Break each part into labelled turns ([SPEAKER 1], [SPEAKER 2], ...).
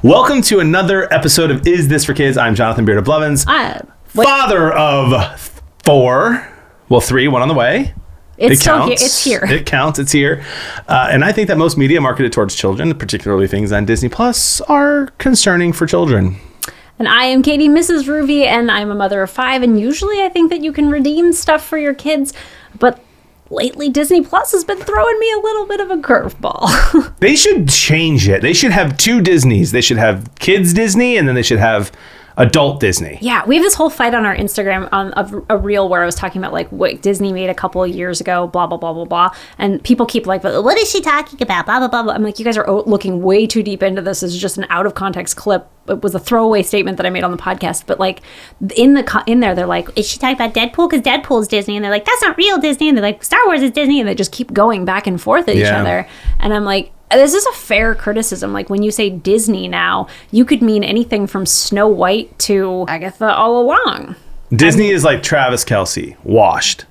[SPEAKER 1] Welcome to another episode of Is This for Kids? I'm Jonathan Beard of Blevins, father of 4. Well, 3, 1 on the way.
[SPEAKER 2] It's here.
[SPEAKER 1] It counts. It's here. And I think that most media marketed towards children, particularly things on Disney Plus, are concerning for children.
[SPEAKER 2] And I am Katie, MrsRuvi, and I'm a mother of 5. And usually I think that you can redeem stuff for your kids. But lately, Disney Plus has been throwing me a little bit of a curveball.
[SPEAKER 1] They should change it. They should have 2 Disneys. They should have Kids Disney, and then they should have Adult Disney.
[SPEAKER 2] Yeah, we have this whole fight on our Instagram on a reel where I was talking about like what Disney made a couple of years ago, blah, blah, blah, blah, blah. And people keep like, what is she talking about? Blah, blah, blah, blah. I'm like, you guys are looking way too deep into this. It's just an out of context clip. It was a throwaway statement that I made on the podcast. But like in there, they're like, is she talking about Deadpool? Because Deadpool is Disney. And they're like, that's not real Disney. And they're like, Star Wars is Disney. And they just keep going back and forth at each other. And I'm like, this is a fair criticism. Like when you say Disney now, you could mean anything from Snow White to Agatha All Along.
[SPEAKER 1] Disney is like Travis Kelce, washed.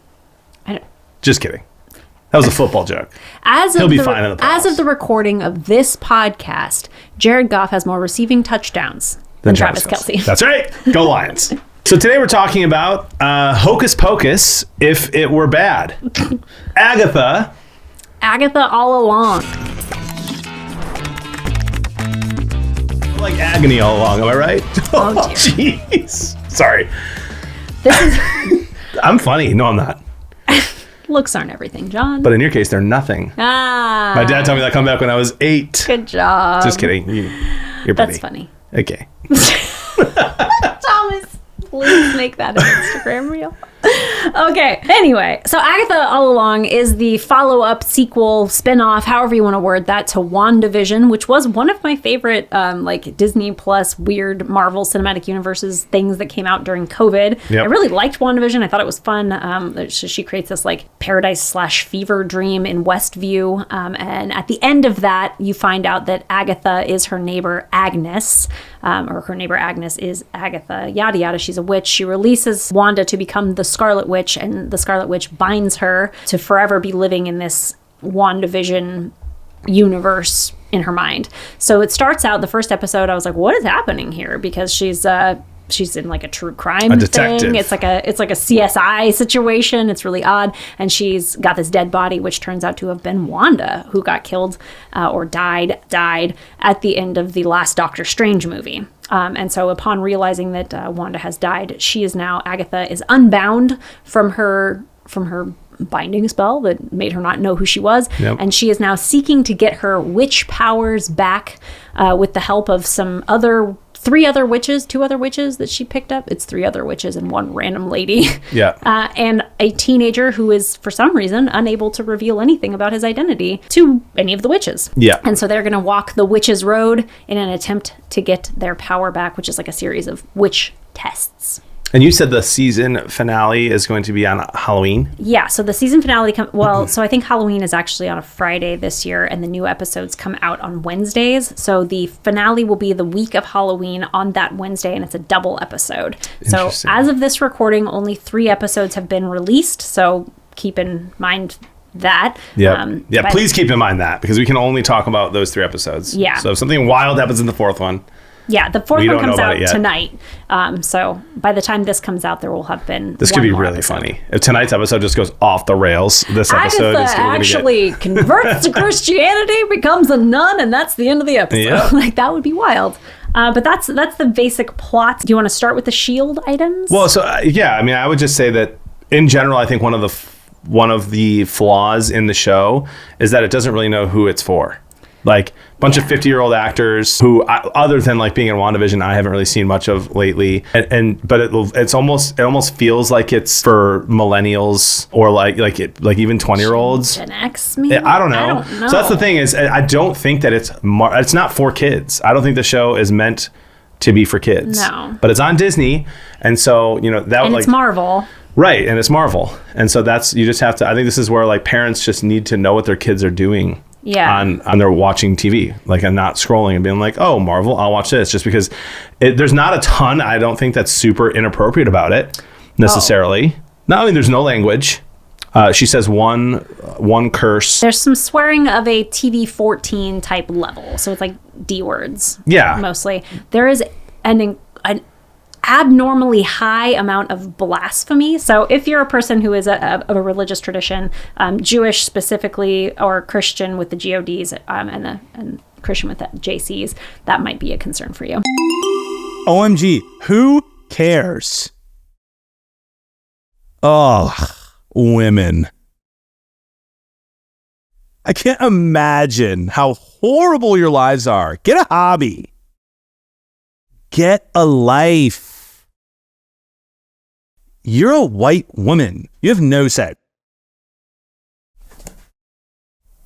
[SPEAKER 1] Just kidding. That was a football joke. He'll be fine in the playoffs.
[SPEAKER 2] As of the recording of this podcast, Jared Goff has more receiving touchdowns than Travis Kelce.
[SPEAKER 1] That's right. Go Lions. So today we're talking about Hocus Pocus, if it were bad. Agatha
[SPEAKER 2] All Along.
[SPEAKER 1] Like agony all along, am I right?
[SPEAKER 2] Oh, dear.
[SPEAKER 1] Jeez. Sorry.
[SPEAKER 2] This is...
[SPEAKER 1] I'm funny. No, I'm not.
[SPEAKER 2] Looks aren't everything, John.
[SPEAKER 1] But in your case, they're nothing. My dad told me that comeback when I was 8.
[SPEAKER 2] Good job.
[SPEAKER 1] Just kidding. You're
[SPEAKER 2] That's funny.
[SPEAKER 1] Okay.
[SPEAKER 2] Thomas, please make that an Instagram reel. Okay. Anyway, so Agatha All Along is the follow-up, sequel, spin-off, however you want to word that, to WandaVision, which was one of my favorite like Disney Plus weird Marvel Cinematic Universes things that came out during COVID.
[SPEAKER 1] Yep.
[SPEAKER 2] I really liked WandaVision. I thought it was fun. She creates this like paradise/fever dream in Westview. And at the end of that, you find out that Agatha is her neighbor Agnes, or her neighbor Agnes is Agatha, yada yada. She's a witch. She releases Wanda to become the Scarlet Witch, and the Scarlet Witch binds her to forever be living in this WandaVision universe in her mind. So it starts out, the first episode, I was like, what is happening here? Because she's in like a true crime thing. It's like a CSI situation. It's really odd. And she's got this dead body, which turns out to have been Wanda, who got killed or died at the end of the last Doctor Strange movie. And so upon realizing that Wanda has died, Agatha is unbound from her binding spell that made her not know who she was.
[SPEAKER 1] Yep.
[SPEAKER 2] And she is now seeking to get her witch powers back with the help of two other witches that she picked up. It's 3 other witches and 1 random lady.
[SPEAKER 1] Yeah.
[SPEAKER 2] And a teenager who is, for some reason, unable to reveal anything about his identity to any of the witches.
[SPEAKER 1] Yeah.
[SPEAKER 2] And so they're going to walk the witch's road in an attempt to get their power back, which is like a series of witch tests.
[SPEAKER 1] And you said the season finale is going to be on Halloween?
[SPEAKER 2] Yeah, so the season finale so I think Halloween is actually on a Friday this year, and the new episodes come out on Wednesdays. So the finale will be the week of Halloween on that Wednesday, and it's a double episode. So as of this recording, only 3 episodes have been released, so keep in mind that.
[SPEAKER 1] Yeah, please keep in mind that, because we can only talk about those 3 episodes.
[SPEAKER 2] Yeah.
[SPEAKER 1] So if something wild happens in the 4th one.
[SPEAKER 2] Yeah, the 4th one comes out tonight. So by the time this comes out, there will have been
[SPEAKER 1] This could be really funny. If tonight's episode just goes off the rails, this episode is
[SPEAKER 2] actually converts to Christianity, becomes a nun, and that's the end of the episode. Yeah. Like, that would be wild. But that's the basic plot. Do you want to start with the SHIELD items?
[SPEAKER 1] Well, so I would just say that in general, I think one of the flaws in the show is that it doesn't really know who it's for. Like bunch of 50-year-old actors who, other than like being in WandaVision, I haven't really seen much of lately. But it almost feels like it's for millennials or like even 20-year-olds.
[SPEAKER 2] Gen X, maybe?
[SPEAKER 1] I don't know. So that's the thing is, I don't think that it's not for kids. I don't think the show is meant to be for kids.
[SPEAKER 2] No.
[SPEAKER 1] But it's on Disney, and so
[SPEAKER 2] it's Marvel.
[SPEAKER 1] Right, and it's Marvel, and so you just have to. I think this is where like parents just need to know what their kids are doing.
[SPEAKER 2] Yeah.
[SPEAKER 1] On their watching TV, like, and not scrolling and being like, oh, Marvel, I'll watch this, just because there's not a ton, I don't think, that's super inappropriate about it necessarily. Not only there's no language. She says one curse.
[SPEAKER 2] There's some swearing of a TV-14 type level. So it's like D words.
[SPEAKER 1] Yeah.
[SPEAKER 2] Mostly. There is an abnormally high amount of blasphemy. So if you're a person who is of a religious tradition, Jewish specifically, or Christian with the GODs, and Christian with the JCs, that might be a concern for you.
[SPEAKER 3] OMG, who cares? Oh, women. I can't imagine how horrible your lives are. Get a hobby. Get a life. You're a white woman. You have no sex.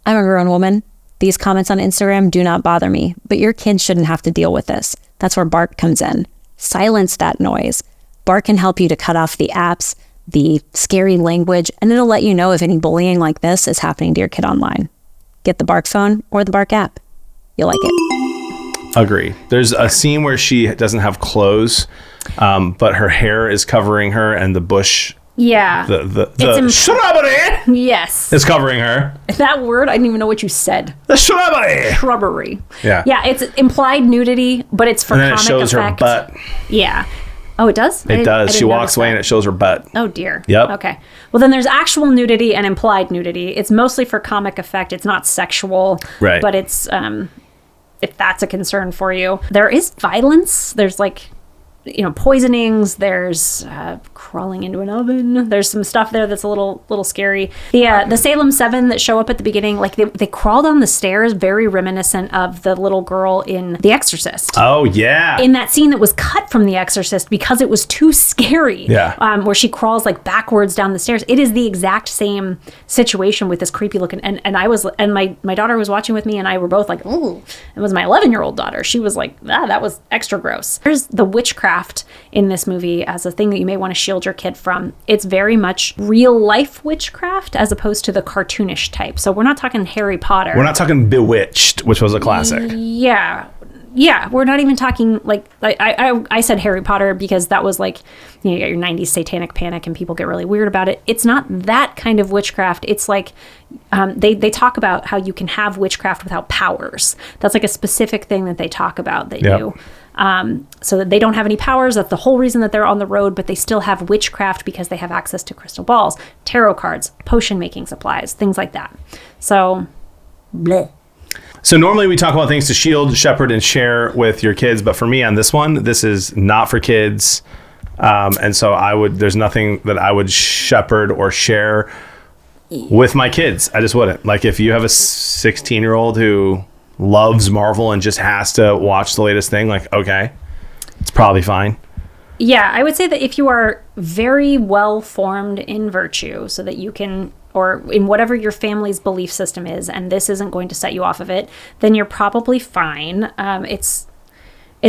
[SPEAKER 4] I'm a grown woman. These comments on Instagram do not bother me, but your kids shouldn't have to deal with this. That's where Bark comes in. Silence that noise. Bark can help you to cut off the apps, the scary language, and it'll let you know if any bullying like this is happening to your kid online. Get the Bark phone or the Bark app. You'll like it.
[SPEAKER 1] Agree. There's a scene where she doesn't have clothes, but her hair is covering her, and the bush,
[SPEAKER 2] Yeah.
[SPEAKER 1] the shrubbery
[SPEAKER 2] Yes.
[SPEAKER 1] is covering her.
[SPEAKER 2] That word, I didn't even know what you said.
[SPEAKER 1] The shrubbery.
[SPEAKER 2] Shrubbery.
[SPEAKER 1] Yeah.
[SPEAKER 2] Yeah, it's implied nudity, but it's for
[SPEAKER 1] And then it
[SPEAKER 2] comic
[SPEAKER 1] shows
[SPEAKER 2] effect.
[SPEAKER 1] her butt.
[SPEAKER 2] Yeah. Oh, it does?
[SPEAKER 1] It does. She walks away and it shows her butt.
[SPEAKER 2] Oh, dear.
[SPEAKER 1] Yep.
[SPEAKER 2] Okay. Well, then there's actual nudity and implied nudity. It's mostly for comic effect. It's not sexual.
[SPEAKER 1] Right.
[SPEAKER 2] But it's, if that's a concern for you. There is violence. There's like, poisonings. There's crawling into an oven. There's some stuff there that's a little scary. The Salem 7 that show up at the beginning, like they crawled on the stairs, very reminiscent of the little girl in The Exorcist.
[SPEAKER 1] Oh, yeah.
[SPEAKER 2] In that scene that was cut from The Exorcist because it was too scary.
[SPEAKER 1] Yeah.
[SPEAKER 2] Where she crawls like backwards down the stairs. It is the exact same situation with this creepy looking, and my daughter was watching with me, and I were both like, ooh. It was my 11-year-old daughter. She was like, that was extra gross. There's the witchcraft in this movie as a thing that you may want to shield your kid from. It's very much real life witchcraft as opposed to the cartoonish type. So we're not talking Harry Potter.
[SPEAKER 1] We're not talking Bewitched, which was a classic.
[SPEAKER 2] Yeah, we're not even talking like I said Harry Potter because that was like, you got your 90s satanic panic and people get really weird about it. It's not that kind of witchcraft. It's like they talk about how you can have witchcraft without powers. That's like a specific thing that they talk about that
[SPEAKER 1] Yep.
[SPEAKER 2] you so that they don't have any powers. That's the whole reason that they're on the road, but they still have witchcraft because they have access to crystal balls, tarot cards, potion making supplies, things like that. So, bleh.
[SPEAKER 1] So normally we talk about things to shield, shepherd, and share with your kids, but for me on this one, this is not for kids. And so there's nothing that I would shepherd or share with my kids. I just wouldn't. Like if you have a 16-year-old who loves Marvel and just has to watch the latest thing, like, okay, it's probably fine.
[SPEAKER 2] Yeah, I would say that if you are very well formed in virtue so that you can, or in whatever your family's belief system is, and this isn't going to set you off of it, then you're probably fine. It's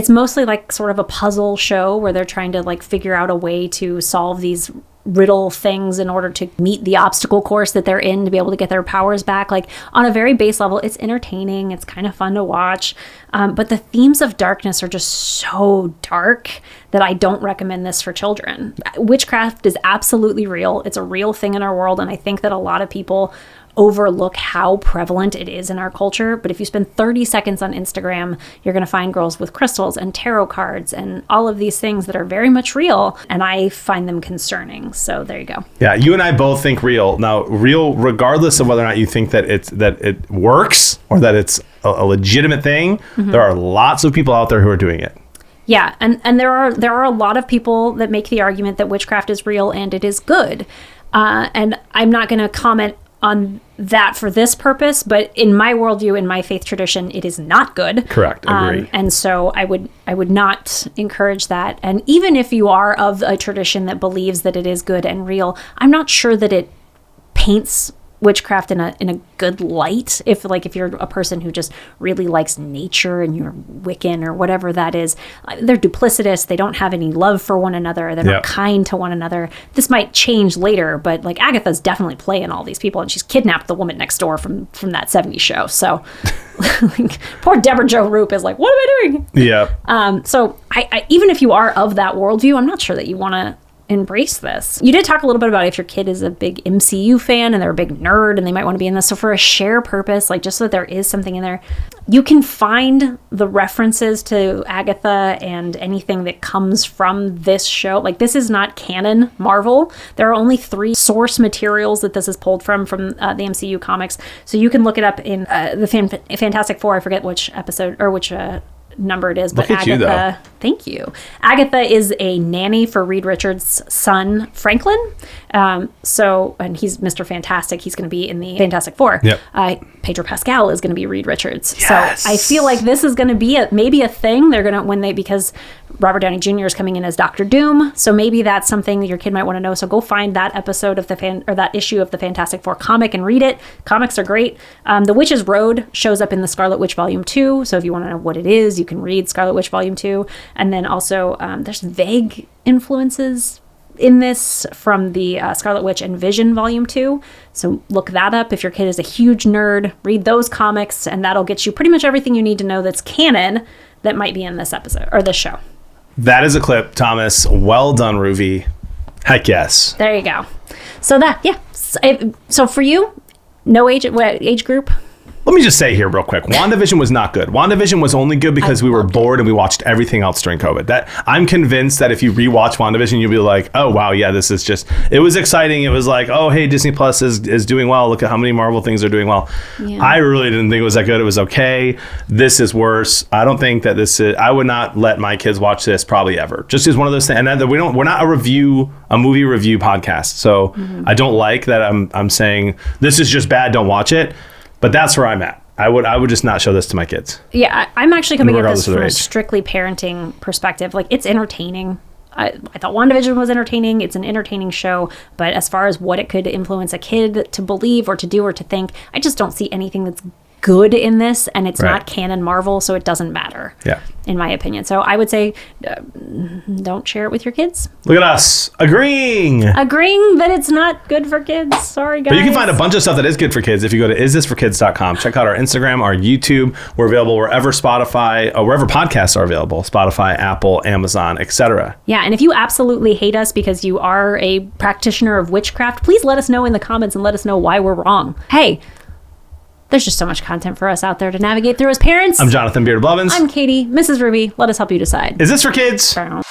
[SPEAKER 2] mostly like sort of a puzzle show where they're trying to like figure out a way to solve these riddle things in order to meet the obstacle course that they're in to be able to get their powers back. Like on a very base level, it's entertaining. It's kind of fun to watch. But the themes of darkness are just so dark that I don't recommend this for children. Witchcraft is absolutely real. It's a real thing in our world. And I think that a lot of people overlook how prevalent it is in our culture. But if you spend 30 seconds on Instagram, you're going to find girls with crystals and tarot cards and all of these things that are very much real. And I find them concerning. So there you go.
[SPEAKER 1] Yeah, you and I both think real. Now, real, regardless of whether or not you think that it works or that it's a legitimate thing, there are lots of people out there who are doing it.
[SPEAKER 2] Yeah, and there are a lot of people that make the argument that witchcraft is real and it is good. And I'm not going to comment on that for this purpose, but in my worldview, in my faith tradition, it is not good.
[SPEAKER 1] Correct. Agree.
[SPEAKER 2] And so I would not encourage that. And even if you are of a tradition that believes that it is good and real, I'm not sure that it paints witchcraft in a good light. If you're a person who just really likes nature and you're Wiccan or whatever that is, they're duplicitous. They don't have any love for one another. They're not kind to one another. This might change later, but like Agatha's definitely playing all these people, and she's kidnapped the woman next door from that 70s show. So like, poor Deborah Jo Rupp is like, what am I doing?
[SPEAKER 1] Yeah.
[SPEAKER 2] So I even if you are of that worldview, I'm not sure that you want to embrace this. You did talk a little bit about if your kid is a big MCU fan and they're a big nerd and they might want to be in this. So for a share purpose, like just so that there is something in there, you can find the references to Agatha and anything that comes from this show. Like this is not canon Marvel. There are only 3 source materials that this is pulled from the MCU comics. So you can look it up in the Fantastic Four. I forget which episode or which number it is, but
[SPEAKER 1] Look at
[SPEAKER 2] Agatha,
[SPEAKER 1] you, though.
[SPEAKER 2] Thank you. Agatha is a nanny for Reed Richards' son, Franklin. And he's Mr. Fantastic. He's going to be in the Fantastic Four.
[SPEAKER 1] Yep.
[SPEAKER 2] Pedro Pascal is going to be Reed Richards.
[SPEAKER 1] Yes.
[SPEAKER 2] So I feel like this is going to be maybe a thing. They're going to, because Robert Downey Jr. is coming in as Dr. Doom. So maybe that's something that your kid might want to know. So go find that episode of that issue of the Fantastic Four comic and read it. Comics are great. The Witch's Road shows up in the Scarlet Witch Volume 2. So if you want to know what it is, you can read Scarlet Witch Volume 2. And then also there's vague influences in this from the Scarlet Witch and Vision Volume 2. So look that up. If your kid is a huge nerd, read those comics, and that'll get you pretty much everything you need to know that's canon that might be in this episode or this show.
[SPEAKER 1] That is a clip, Thomas. Well done, Ruvi. Heck yes.
[SPEAKER 2] There you go. So so for you, no age group?
[SPEAKER 1] Let me just say here real quick, WandaVision was not good. WandaVision was only good because we were bored and we watched everything else during COVID. That I'm convinced that if you rewatch WandaVision, you'll be like, oh, wow, yeah, this is just, it was exciting. It was like, oh, hey, Disney Plus is doing well. Look at how many Marvel things are doing well. Yeah. I really didn't think it was that good. It was okay. This is worse. I don't think that I would not let my kids watch this probably ever. Just as one of those things. And we're not a movie review podcast. So I don't like that I'm saying this is just bad. Don't watch it. But that's where I'm at. I would just not show this to my kids.
[SPEAKER 2] Yeah, I'm actually coming at this from a strictly parenting perspective. Like, it's entertaining. I thought WandaVision was entertaining. It's an entertaining show. But as far as what it could influence a kid to believe or to do or to think, I just don't see anything that's good in this. And it's not canon Marvel, so it doesn't matter. Yeah. In my opinion. So I would say don't share it with your kids.
[SPEAKER 1] Look at us agreeing
[SPEAKER 2] that it's not good for kids. Sorry, guys.
[SPEAKER 1] But you can find a bunch of stuff that is good for kids if you go to isthisforkids.com. Check out our Instagram, our YouTube. We're available wherever wherever podcasts are available. Spotify, Apple, Amazon, etc.
[SPEAKER 2] Yeah, and if you absolutely hate us because you are a practitioner of witchcraft, please let us know in the comments and let us know why we're wrong. Hey, there's just so much content for us out there to navigate through as parents.
[SPEAKER 1] I'm Jonathan Beard Blevins.
[SPEAKER 2] I'm Katie, MrsRuvi. Let us help you decide.
[SPEAKER 1] Is this for kids?
[SPEAKER 2] Bow.